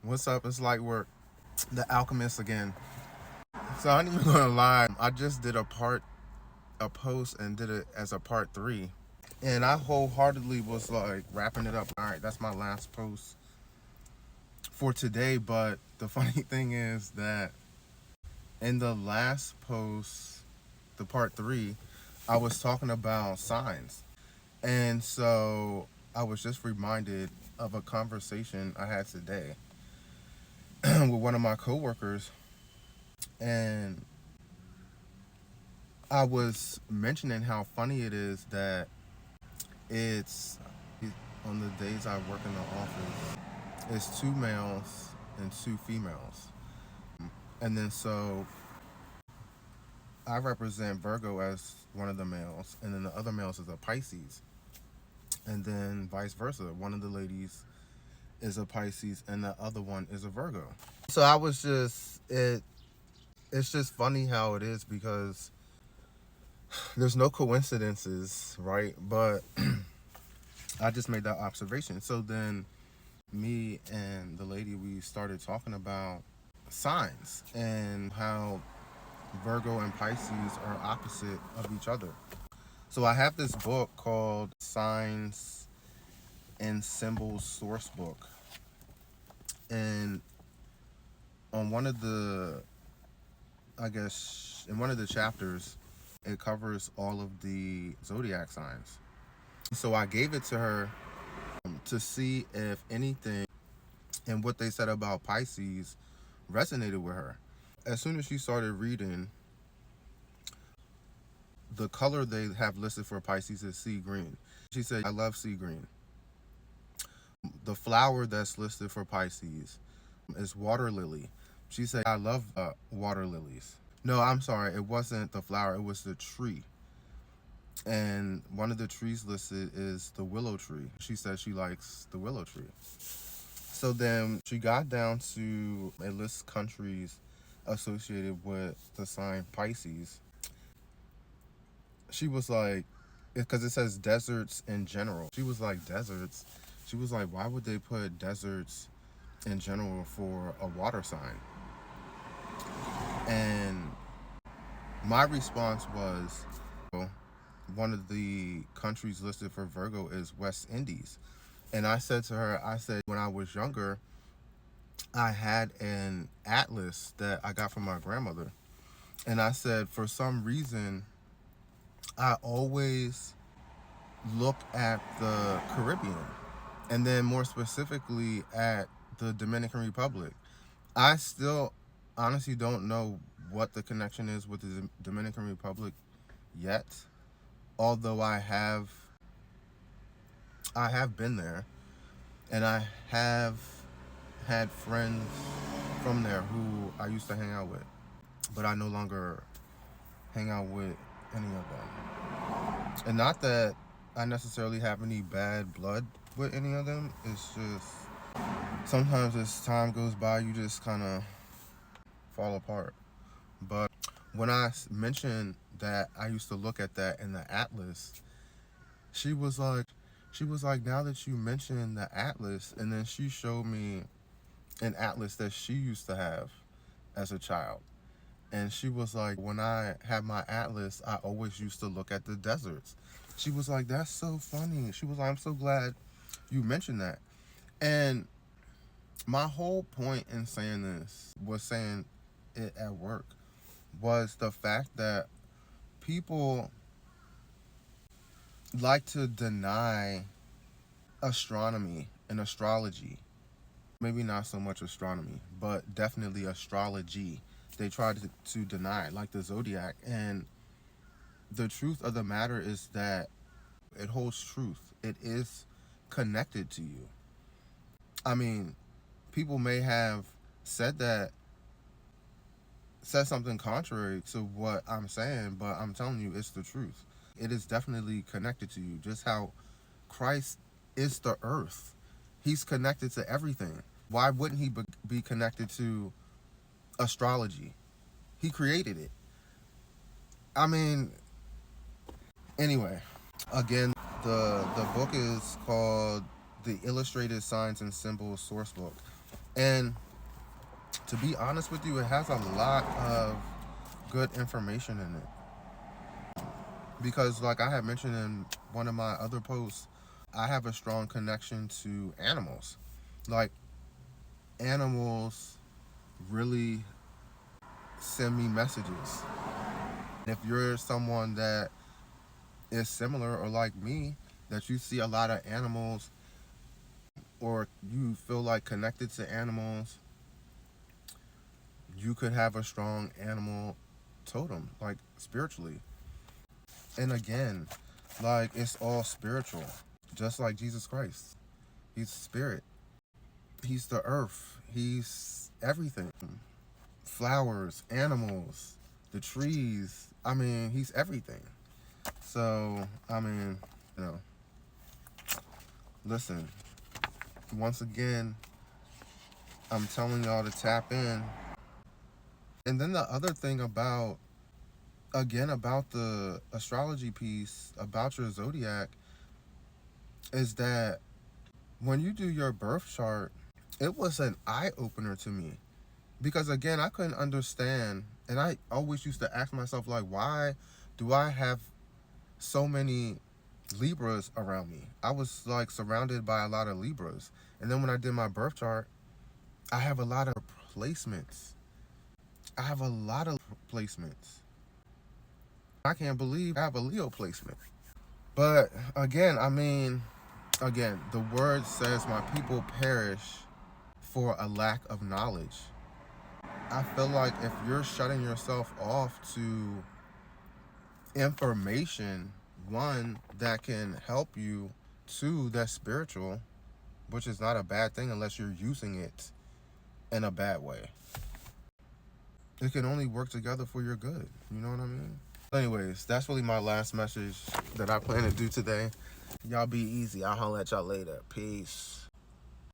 What's up? It's Lightwork, the Alchemist again. So I ain't even gonna lie. I just did a post and did it as a part three, and I wholeheartedly was like wrapping it up. All right, that's my last post for today. But the funny thing is that in the last post, the part three, I was talking about signs, and so I was just reminded of a conversation I had today with one of my coworkers, and I was mentioning how funny it is that it's on the days I work in the office, it's two males and two females. And then so I represent Virgo as one of the males, and then the other males is a Pisces. And then vice versa. One of the ladies is a Pisces and the other one is a Virgo. So I was just it's just funny how it is because there's no coincidences, right? But I just made that observation. So then me and the lady, we started talking about signs and how Virgo and Pisces are opposite of each other. So I have this book called Signs and Symbols Source Book. And on one of the, I guess, in one of the chapters, it covers all of the zodiac signs. So I gave it to her to see if anything and what they said about Pisces resonated with her. As soon as she started reading, the color they have listed for Pisces is sea green. She said, I love sea green. The flower that's listed for Pisces is water lily. She said, I love water lilies. No, I'm sorry, it wasn't the flower, it was the tree. And one of the trees listed is the willow tree. She said she likes the willow tree. So then she got down to a list countries associated with the sign Pisces. She was like, because it says deserts in general. She was like, deserts? She was like, why would they put deserts in general for a water sign? And my response was, well, one of the countries listed for Virgo is West Indies. And I said to her, I said, when I was younger, I had an atlas that I got from my grandmother. And I said, for some reason, I always look at the Caribbean and then more specifically at the Dominican Republic. I still honestly don't know what the connection is with the Dominican Republic yet, although I have been there and I have had friends from there who I used to hang out with, but I no longer hang out with any of them. And not that I necessarily have any bad blood with any of them. It's just sometimes as time goes by, you just kind of fall apart. But when I mentioned that I used to look at that in the atlas, she was like, now that you mentioned the atlas, and then she showed me an atlas that she used to have as a child. And she was like, when I had my atlas, I always used to look at the deserts. She was like, that's so funny. She was like, I'm so glad you mentioned that. And my whole point in saying this was saying it at work was the fact that people like to deny astronomy and astrology. Maybe not so much astronomy, but definitely astrology. They try to deny it, like the zodiac. And the truth of the matter is that it holds truth. It is connected to you. I mean, people may have said that, said something contrary to what I'm saying, but I'm telling you, it's the truth. It is definitely connected to you. Just how Christ is the earth, he's connected to everything. Why wouldn't he be connected to astrology? He created it. I mean, anyway, again, the book is called The Illustrated Signs and Symbols Source Book. And to be honest with you, it has a lot of good information in it. Because, like I had mentioned in one of my other posts, I have a strong connection to animals. Like, animals really send me messages. If you're someone that is similar or like me, that you see a lot of animals or you feel like connected to animals, you could have a strong animal totem, like spiritually. And again, like it's all spiritual, just like Jesus Christ. He's spirit, he's the earth, he's everything. Flowers, animals, the trees. I mean, he's everything. So, I mean, you know, listen, once again, I'm telling y'all to tap in. And then the other thing about, again, about the astrology piece, about your zodiac, is that when you do your birth chart, it was an eye opener to me. Because again, I couldn't understand, and I always used to ask myself, like, why do I have so many Libras around me? I was like surrounded by a lot of Libras. And then when I did my birth chart, I have a lot of placements. I have a lot of placements. I can't believe I have a Leo placement. But again, I mean, again, the word says my people perish for a lack of knowledge. I feel like if you're shutting yourself off to information, one, that can help you, two, that's spiritual, which is not a bad thing unless you're using it in a bad way. It can only work together for your good. You know what I mean? Anyways, that's really my last message that I plan to do today. Y'all be easy. I'll holler at y'all later. Peace.